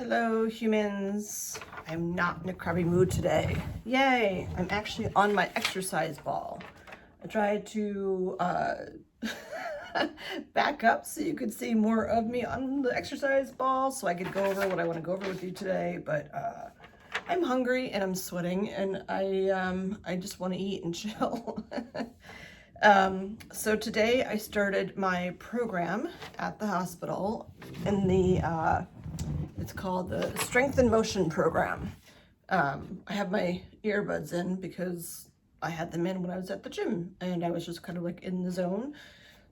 Hello, humans. I'm not in a crabby mood today. Yay! I'm actually on my exercise ball. I tried to back up so you could see more of me on the exercise ball so I could go over what I want to go over with you today, but I'm hungry and I'm sweating and I just want to eat and chill. So today I started my program at the hospital in the it's called the Strength and Motion program. I have my earbuds in because I had them in when I was at the gym and I was just kind of like in the zone.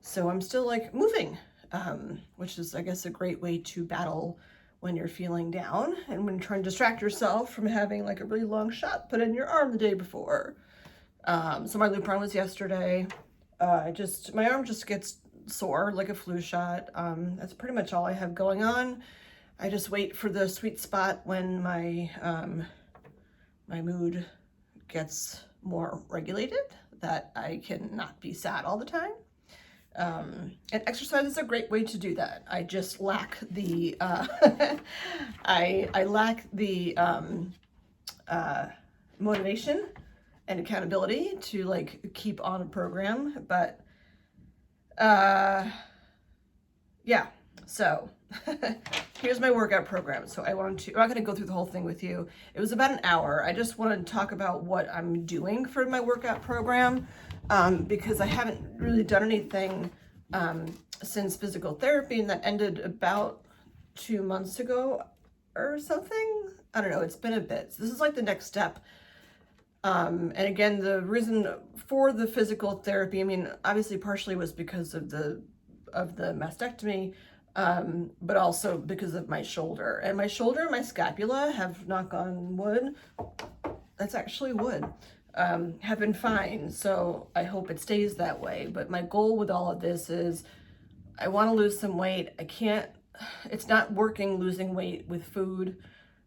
So I'm still like moving, which is, I guess, a great way to battle when you're feeling down and when you're trying to distract yourself from having like a really long shot put in your arm the day before. So my Lupron was yesterday. My arm just gets sore like a flu shot. That's pretty much all I have going on. I just wait for the sweet spot when my my mood gets more regulated, that I can not be sad all the time. And exercise is a great way to do that. I just lack the I lack the motivation and accountability to like keep on a program, but yeah, so here's my workout program. So I'm not going to go through the whole thing with you. It was about an hour. I just wanted to talk about what I'm doing for my workout program, because I haven't really done anything since physical therapy, and that ended about 2 months ago or something. I don't know. It's been a bit. So this is like the next step. And again, the reason for the physical therapy, I mean, obviously partially was because of the mastectomy, but also because of my shoulder. And my shoulder and my scapula have, knock on wood, that's actually wood, have been fine. So I hope it stays that way. But my goal with all of this is I want to lose some weight. It's not working losing weight with food.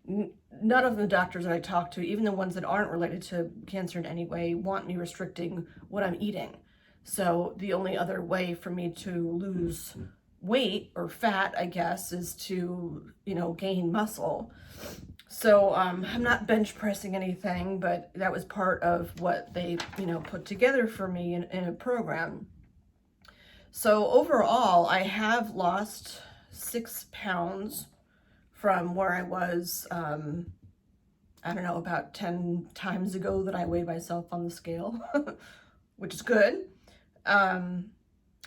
None of the doctors that I talk to, even the ones that aren't related to cancer in any way, want me restricting what I'm eating. So the only other way for me to lose weight or fat, I guess, is to, gain muscle. So I'm not bench pressing anything, but that was part of what they, put together for me in a program. So overall, I have lost 6 pounds from where I was, I don't know, about 10 times ago that I weighed myself on the scale, which is good.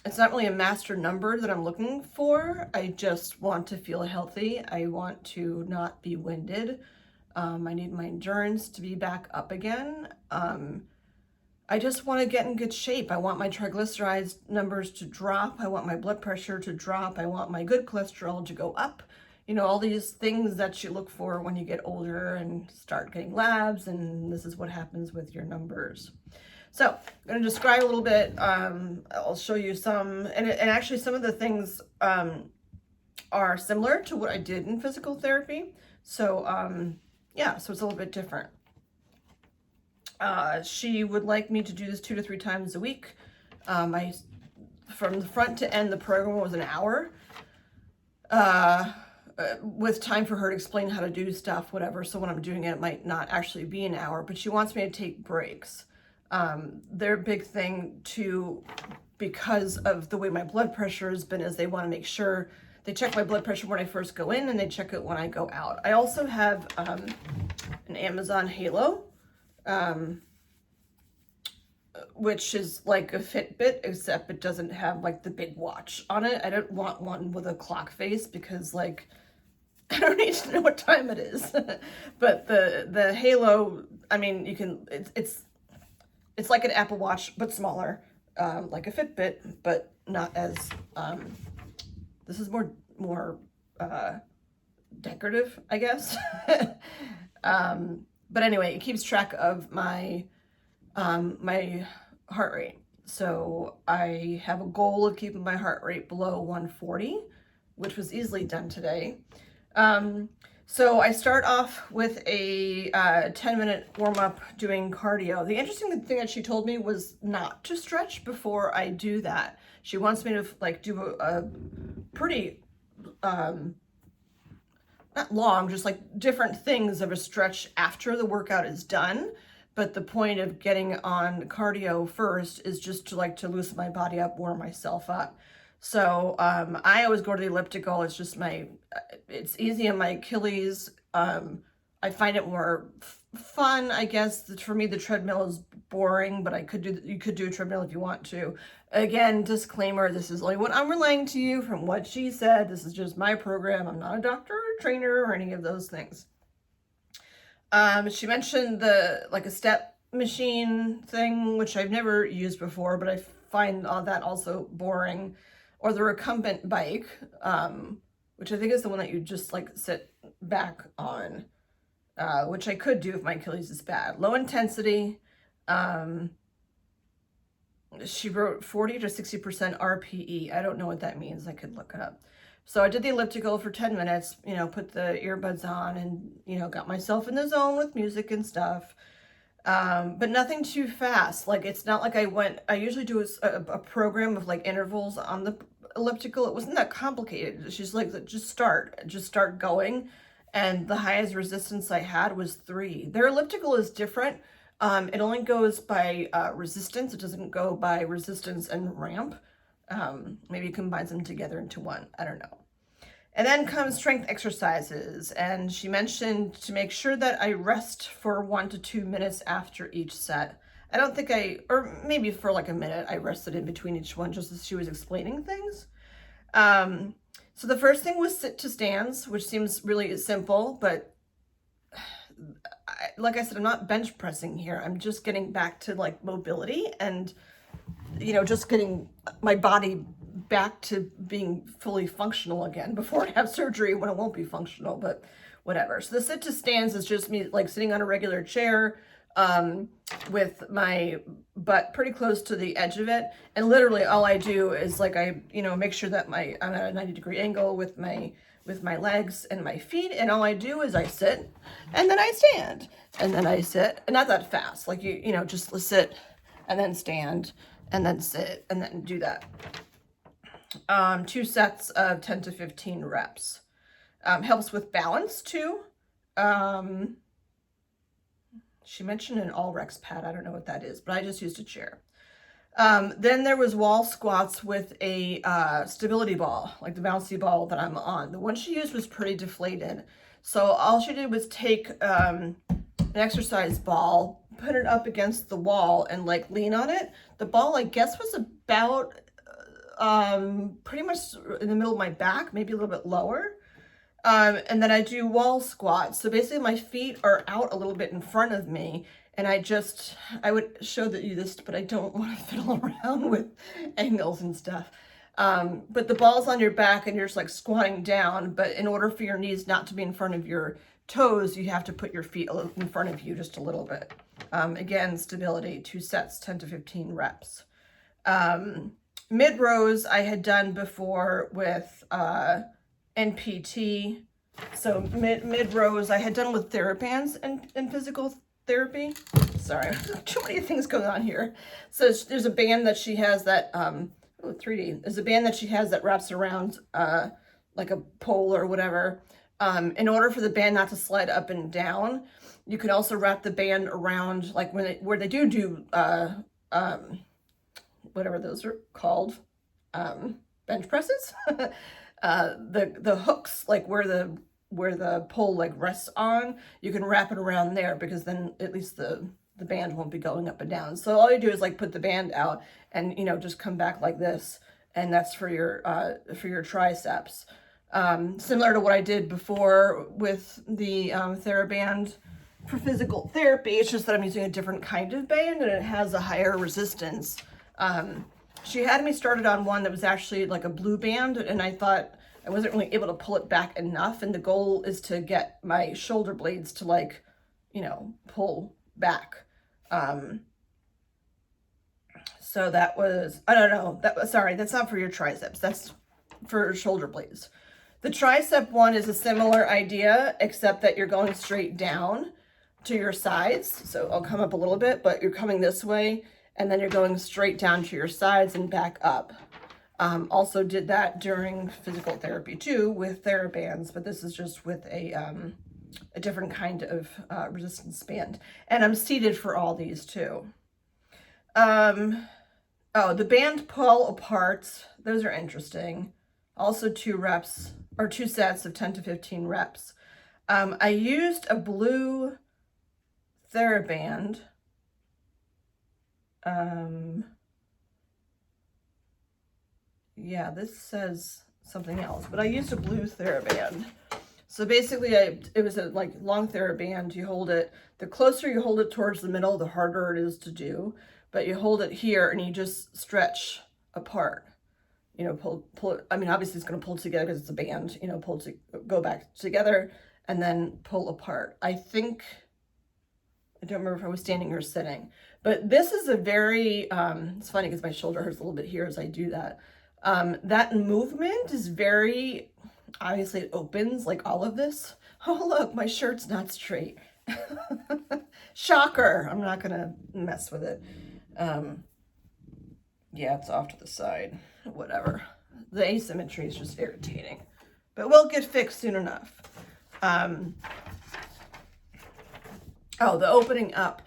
It's not really a master number that I'm looking for. I just want to feel healthy. I want to not be winded. I need my endurance to be back up again. I just want to get in good shape. I want my triglycerides numbers to drop. I want my blood pressure to drop. I want my good cholesterol to go up. All these things that you look for when you get older and start getting labs, and this is what happens with your numbers. So I'm going to describe a little bit. I'll show you some, and actually some of the things are similar to what I did in physical therapy. So yeah, so it's a little bit different. She would like me to do this 2 to 3 times a week. From the front to end, the program was an hour. With time for her to explain how to do stuff, whatever. So when I'm doing it might not actually be an hour, but she wants me to take breaks. Their big thing too, because of the way my blood pressure has been, is they want to make sure they check my blood pressure when I first go in and they check it when I go out. I also have an Amazon Halo, which is like a Fitbit, except it doesn't have like the big watch on it. I don't want one with a clock face because like I don't need to know what time it is. But the Halo, I mean, you can, it's like an Apple Watch but smaller, like a Fitbit, but not as this is more decorative, I guess. But anyway, it keeps track of my my heart rate. So I have a goal of keeping my heart rate below 140, which was easily done today. So I start off with a 10-minute warm-up doing cardio. The interesting thing that she told me was not to stretch before I do that. She wants me to like do a pretty not long, just like different things of a stretch after the workout is done. But the point of getting on cardio first is just to like to loosen my body up, warm myself up. So I always go to the elliptical. It's just it's easy on my Achilles. I find it more fun, I guess. For me, the treadmill is boring, but you could do a treadmill if you want to. Again, disclaimer, this is only what I'm relaying to you from what she said. This is just my program. I'm not a doctor or trainer or any of those things. She mentioned like a step machine thing, which I've never used before, but I find that also boring. Or the recumbent bike, which I think is the one that you just like sit back on, which I could do if my Achilles is bad. Low intensity. She wrote 40 to 60% RPE. I don't know what that means. I could look it up. So I did the elliptical for 10 minutes, put the earbuds on and, got myself in the zone with music and stuff. But nothing too fast. Like, it's not like I usually do a program of like intervals on the elliptical. It wasn't that complicated. She's like, just start going. And the highest resistance I had was 3. Their elliptical is different. It only goes by resistance. It doesn't go by resistance and ramp. Maybe it combines them together into one. I don't know. And then comes strength exercises. And she mentioned to make sure that I rest for 1 to 2 minutes after each set. I don't think or maybe for like a minute, I rested in between each one just as she was explaining things. So the first thing was sit to stands, which seems really simple, but like I said, I'm not bench pressing here. I'm just getting back to like mobility and, just getting my body back to being fully functional again before I have surgery when it won't be functional, but whatever. So the sit to stands is just me like sitting on a regular chair, with my butt pretty close to the edge of it. And literally all I do is like, make sure that I'm at a 90-degree angle with my legs and my feet. And all I do is I sit and then I stand and then I sit, and not that fast. Like just sit and then stand and then sit and then do that. 2 sets of 10 to 15 reps. Helps with balance too. She mentioned an all-rex pad. I don't know what that is, but I just used a chair. Then there was wall squats with a stability ball, like the bouncy ball that I'm on. The one she used was pretty deflated. So all she did was take an exercise ball, put it up against the wall and like lean on it. The ball, I guess, was about pretty much in the middle of my back, maybe a little bit lower. And then I do wall squats. So basically my feet are out a little bit in front of me, and I would show you this, but I don't want to fiddle around with angles and stuff. But the ball's on your back and you're just like squatting down, but in order for your knees not to be in front of your toes, you have to put your feet in front of you just a little bit. Again, stability, 2 sets, 10 to 15 reps. Mid rows I had done before with, NPT. So mid rows I had done with TheraBands and physical therapy. Sorry, too many things going on here. So there's a band that she has that 3D. There's a band that she has that wraps around like a pole or whatever. In order for the band not to slide up and down, you can also wrap the band around, like where they do whatever those are called, bench presses. The hooks, like where the pole like rests on, you can wrap it around there, because then at least the band won't be going up and down. So all you do is like put the band out and just come back like this, and that's for your triceps. Similar to what I did before with the TheraBand for physical therapy. It's just that I'm using a different kind of band and it has a higher resistance. She had me started on one that was actually like a blue band, and I thought I wasn't really able to pull it back enough. And the goal is to get my shoulder blades to like, pull back. So that was, I don't know, sorry, that's not for your triceps. That's for shoulder blades. The tricep one is a similar idea, except that you're going straight down to your sides. So I'll come up a little bit, but you're coming this way, and then you're going straight down to your sides and back up. Also did that during physical therapy too with TheraBands, but this is just with a different kind of resistance band. And I'm seated for all these too. Oh, the band pull apart, those are interesting. Also 2 sets of 10 to 15 reps. I used a blue TheraBand. Yeah, this says something else, but I used a blue TheraBand. So basically, it was a like long TheraBand. You hold it, the closer you hold it towards the middle, the harder it is to do. But you hold it here and you just stretch apart. You know, pull it. I mean, obviously it's going to pull together because it's a band. You know, go back together and then pull apart. I think, I don't remember if I was standing or sitting, but this is a very, it's funny because my shoulder hurts a little bit here as I do that. That movement is very, obviously it opens like all of this. Oh, look, my shirt's not straight. Shocker. I'm not going to mess with it. Yeah, it's off to the side. Whatever. The asymmetry is just irritating, but we'll get fixed soon enough. Oh, the opening up.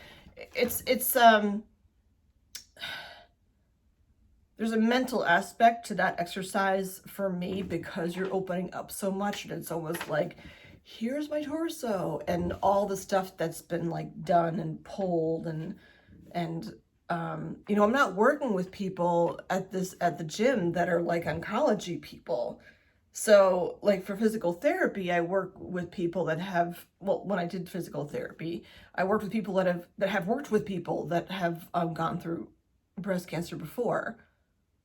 It's there's a mental aspect to that exercise for me because you're opening up so much and it's almost like, here's my torso and all the stuff that's been like done and pulled and you know, I'm not working with people at the gym that are like oncology people. So like for physical therapy, I work with people that have, well, when I did physical therapy, I worked with people that have worked with people that have gone through breast cancer before.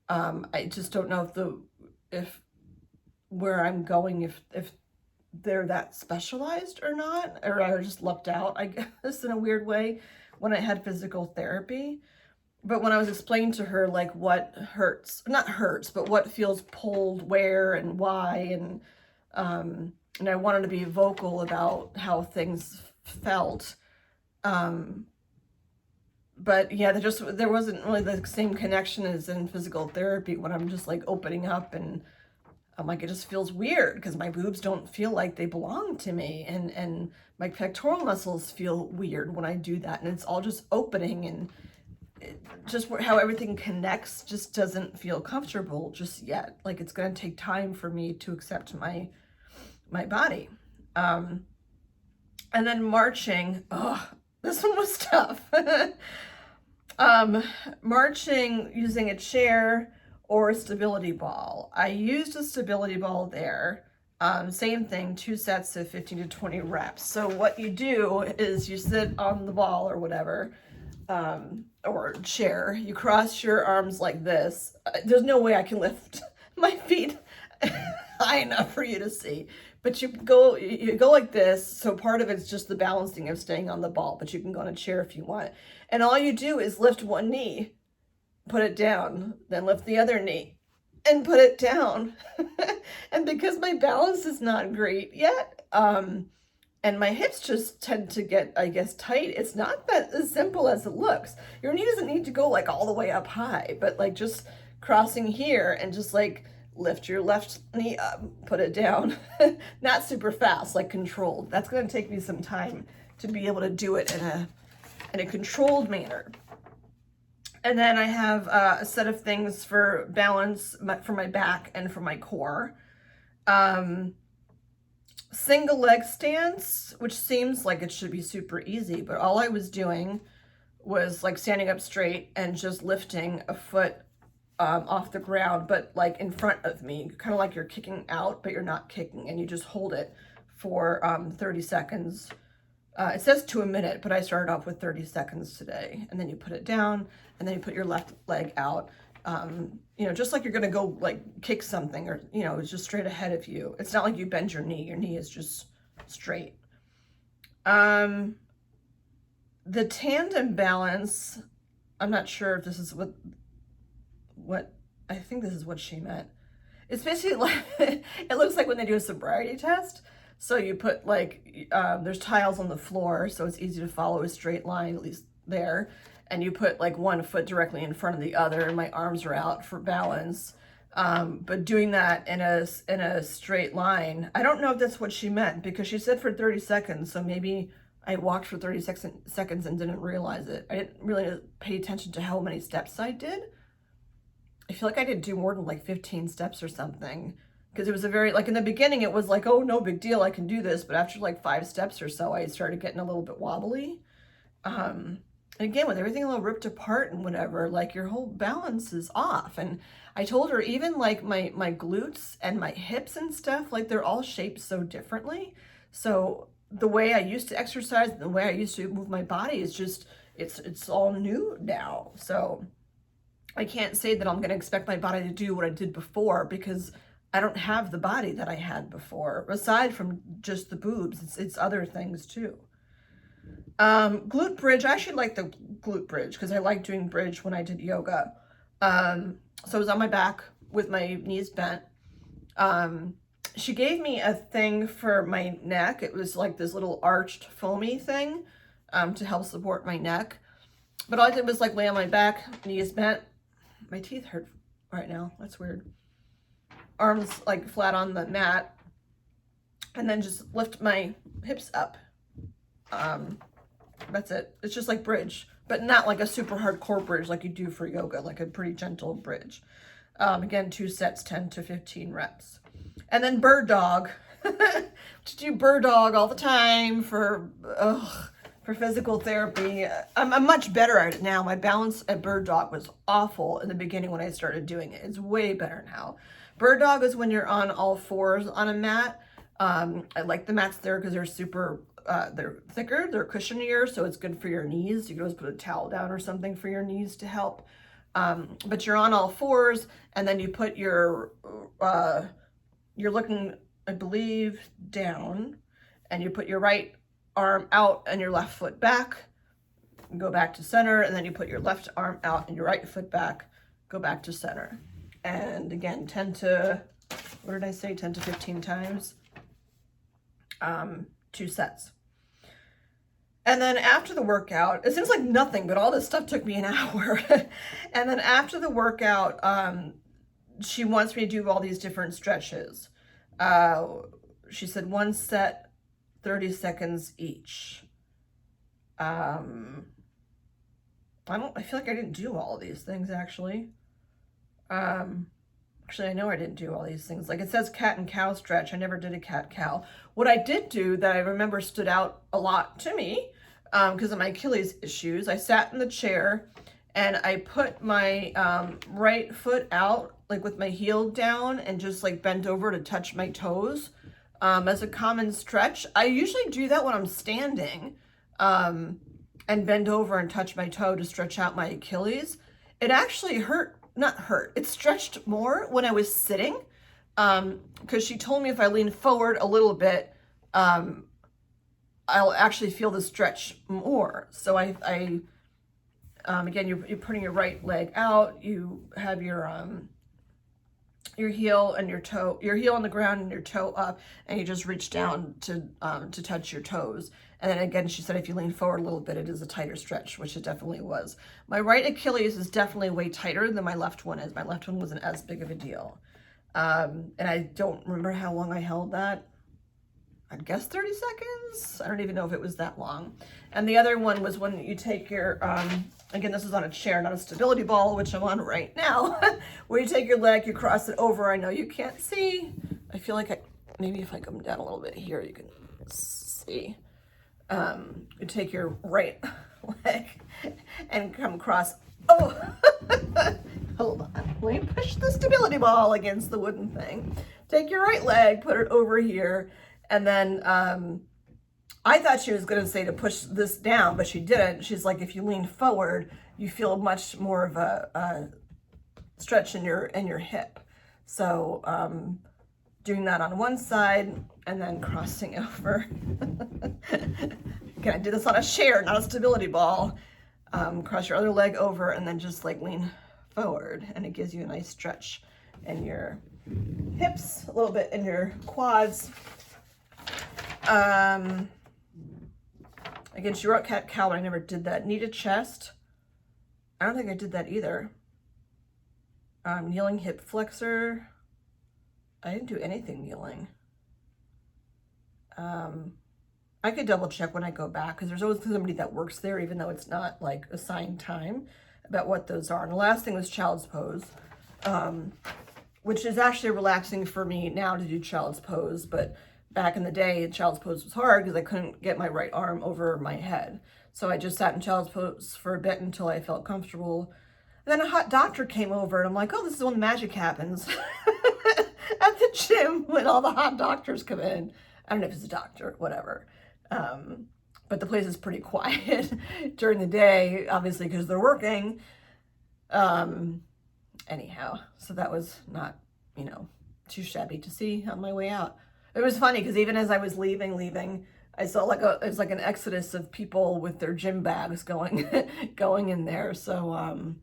I just don't know if where I'm going, if they're that specialized or not, or I just lucked out, I guess, in a weird way when I had physical therapy. But when I was explaining to her like what hurts, not hurts, but what feels pulled where and why, and I wanted to be vocal about how things felt. But yeah, there wasn't really the same connection as in physical therapy when I'm just like opening up and I'm like, it just feels weird because my boobs don't feel like they belong to me, and my pectoral muscles feel weird when I do that, and it's all just opening, and just how everything connects just doesn't feel comfortable just yet. Like it's going to take time for me to accept my body. And then marching, oh, this one was tough. Marching using a chair or a stability ball. I used a stability ball there. Same thing, 2 sets of 15 to 20 reps. So what you do is you sit on the ball or whatever, or chair, you cross your arms like this. There's no way I can lift my feet high enough for you to see, but you go like this. So part of it's just the balancing of staying on the ball, but you can go on a chair if you want. And all you do is lift one knee, put it down, then lift the other knee and put it down. And because my balance is not great yet, and my hips just tend to get, I guess, tight, it's not that as simple as it looks. Your knee doesn't need to go like all the way up high, but like just crossing here and just like lift your left knee up, put it down. Not super fast, like controlled. That's going to take me some time to be able to do it in a controlled manner. And then I have a set of things for balance for my back and for my core. Single leg stance, which seems like it should be super easy, but all I was doing was like standing up straight and just lifting a foot off the ground, but like in front of me, kind of like you're kicking out, but you're not kicking, and you just hold it for 30 seconds. It says to a minute, but I started off with 30 seconds today. And then you put it down, and then you put your left leg out. You know, just like you're going to go like kick something, or, you know, it's just straight ahead of you. It's not like you bend your knee. Your knee is just straight. The tandem balance, I'm not sure if this is what I think this is what she meant. It's basically like, it looks like when they do a sobriety test. So you put like, there's tiles on the floor, so it's easy to follow a straight line, at least there. And you put like one foot directly in front of the other, and my arms are out for balance. But doing that in a straight line, I don't know if that's what she meant, because she said for 30 seconds, so maybe I walked for 30 seconds and didn't realize it. I didn't really pay attention to how many steps I did. I feel like I didn't do more than like 15 steps or something, because it was a very, like in the beginning, it was like, oh, no big deal, I can do this. But after like 5 steps or so, I started getting a little bit wobbly. And again, with everything a little ripped apart and whatever, like your whole balance is off. And I told her even like my glutes and my hips and stuff, like they're all shaped so differently. So the way I used to exercise, the way I used to move my body is just, it's all new now. So I can't say that I'm going to expect my body to do what I did before, because I don't have the body that I had before, aside from just the boobs. It's other things too. Glute bridge, I actually like the glute bridge because I like doing bridge when I did yoga. So I was on my back with my knees bent. She gave me a thing for my neck. It was like this little arched foamy thing, to help support my neck. But all I did was like lay on my back, knees bent. My teeth hurt right now. That's weird. Arms like flat on the mat, and then just lift my hips up. That's it. It's just like bridge, but not like a super hardcore bridge like you do for yoga, like a pretty gentle bridge. Again, 2 sets, 10 to 15 reps. And then bird dog. To do bird dog all the time for physical therapy. I'm much better at it now. My balance at bird dog was awful in the beginning when I started doing it. It's way better now. Bird dog is when you're on all fours on a mat. I like the mats there because they're super, they're thicker, they're cushionier, so it's good for your knees. You can always put a towel down or something for your knees to help. But you're on all fours, and then you put your, you're looking, I believe, down, and you put your right arm out and your left foot back, go back to center, and then you put your left arm out and your right foot back, go back to center. And again, 10 to 15 times, 2 sets. And then after the workout, it seems like nothing, but all this stuff took me an hour. And then after the workout, she wants me to do all these different stretches. She said 1 set, 30 seconds each. I feel like I didn't do all of these things actually. Actually, I know I didn't do all these things. Like it says cat and cow stretch. I never did a cat-cow. What I did do that I remember stood out a lot to me, because of my Achilles issues, I sat in the chair and I put my right foot out, like with my heel down, and just like bent over to touch my toes, as a common stretch. I usually do that when I'm standing, and bend over and touch my toe to stretch out my Achilles. It actually it stretched more when I was sitting, because she told me if I lean forward a little bit, I'll actually feel the stretch more. So again, you're putting your right leg out, you have your heel and your heel on the ground and your toe up, and you just reach down to touch your toes. And then again, she said if you lean forward a little bit, it is a tighter stretch, which it definitely was. My right Achilles is definitely way tighter than my left one is. My left one wasn't as big of a deal. And I don't remember how long I held that. I'd guess 30 seconds. I don't even know if it was that long. And the other one was when you take your, again, this is on a chair, not a stability ball, which I'm on right now, where you take your leg, you cross it over. I know you can't see. I feel like maybe if I come down a little bit here, you can see. You take your right leg and come across. Oh, hold on. Let me push the stability ball against the wooden thing. Take your right leg, put it over here, and then I thought she was going to say to push this down, but she didn't. She's like, if you lean forward, you feel much more of a stretch in your hip. So doing that on one side and then crossing over. Again, I did this on a chair, not a stability ball. Cross your other leg over and then just like lean forward, and it gives you a nice stretch in your hips, a little bit in your quads. Again, she wrote cat-cow, but I never did that. Knee to chest. I don't think I did that either. Kneeling hip flexor. I didn't do anything kneeling. I could double check when I go back because there's always somebody that works there, even though it's not like assigned time, about what those are. And the last thing was child's pose, which is actually relaxing for me now to do child's pose. But back in the day, child's pose was hard because I couldn't get my right arm over my head. So I just sat in child's pose for a bit until I felt comfortable. And then a hot doctor came over and I'm like, oh, this is when the magic happens at the gym when all the hot doctors come in. I don't know if it's a doctor, whatever. But the place is pretty quiet during the day, obviously, because they're working. Anyhow, so that was not, too shabby to see on my way out. It was funny because even as I was leaving, I saw it was like an exodus of people with their gym bags going in there. So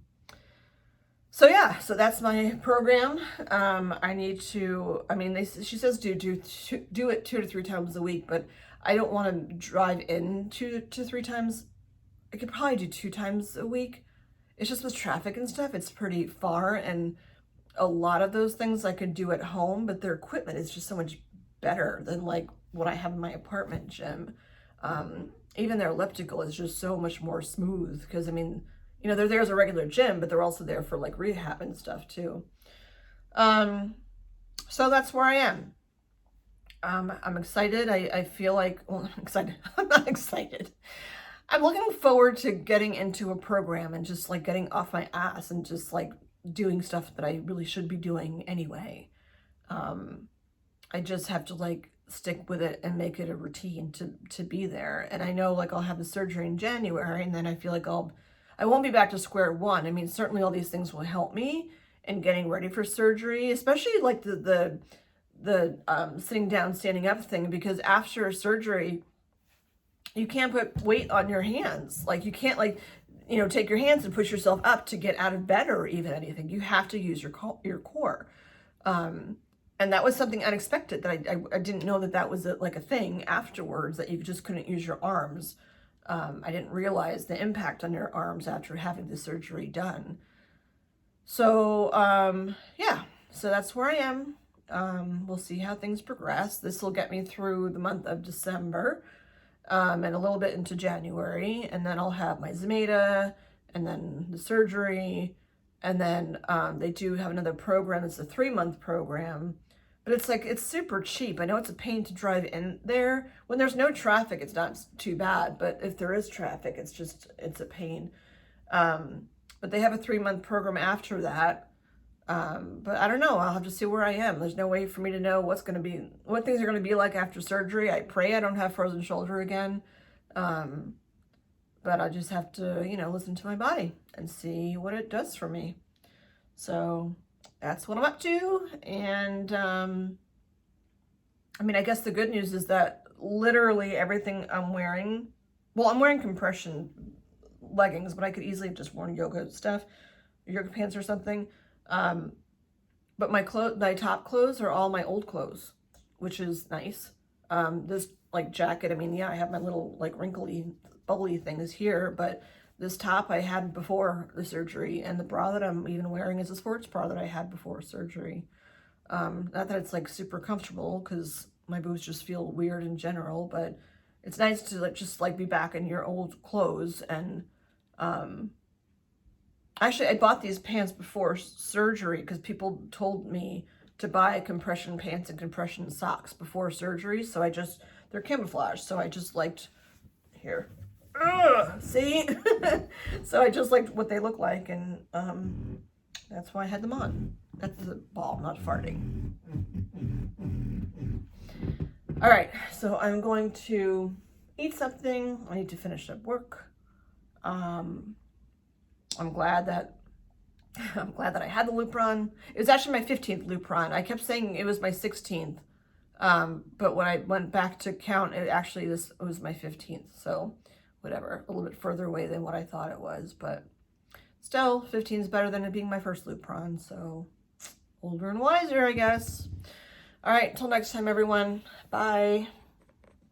yeah, so that's my program. I need to, she says do it 2 to 3 times a week, but I don't want to drive in 2 to 3 times. I could probably do 2 times a week. It's just with traffic and stuff, it's pretty far, and a lot of those things I could do at home, but their equipment is just so much better than like what I have in my apartment gym. Even their elliptical is just so much more smooth because they're there as a regular gym, but they're also there for like rehab and stuff too. So that's where I am. I'm excited. I feel like, well, I'm excited. I'm not excited. I'm looking forward to getting into a program and just like getting off my ass and just like doing stuff that I really should be doing anyway. I just have to like stick with it and make it a routine to be there. And I know like I'll have the surgery in January, and then I feel like I won't be back to square one. Certainly all these things will help me in getting ready for surgery, especially like the sitting down, standing up thing, because after surgery, you can't put weight on your hands. Like you can't take your hands and push yourself up to get out of bed or even anything. You have to use your core. And that was something unexpected that I didn't know that was a thing afterwards, that you just couldn't use your arms. I didn't realize the impact on your arms after having the surgery done. So, yeah, so that's where I am. We'll see how things progress. This will get me through the month of December, and a little bit into January, and then I'll have my Zometa, and then the surgery, and then they do have another program. It's a 3-month program, but it's super cheap. I know it's a pain to drive in there. When there's no traffic, it's not too bad, but if there is traffic, it's a pain. But they have a 3-month program after that. But I don't know. I'll have to see where I am. There's no way for me to know what things are going to be like after surgery. I pray I don't have frozen shoulder again. But I just have to, listen to my body and see what it does for me. So that's what I'm up to. And, I guess the good news is that literally everything I'm wearing, I'm wearing compression leggings, but I could easily have just worn yoga pants or something. But my top clothes are all my old clothes, which is nice. This like jacket, I have my little like wrinkly, bubbly things here, but this top I had before the surgery, and the bra that I'm even wearing is a sports bra that I had before surgery. Not that it's like super comfortable because my boobs just feel weird in general, but it's nice to just be back in your old clothes. And, actually, I bought these pants before surgery because people told me to buy compression pants and compression socks before surgery. So they're camouflage. So I just liked, here, see? So I just liked what they look like. And that's why I had them on. That's the ball, not farting. All right, so I'm going to eat something. I need to finish up work. I'm glad that I had the Lupron. It was actually my 15th Lupron. I kept saying it was my 16th, but when I went back to count, it was my 15th. So whatever, a little bit further away than what I thought it was, but still, 15 is better than it being my first Lupron. So older and wiser, I guess. All right, until next time, everyone. Bye.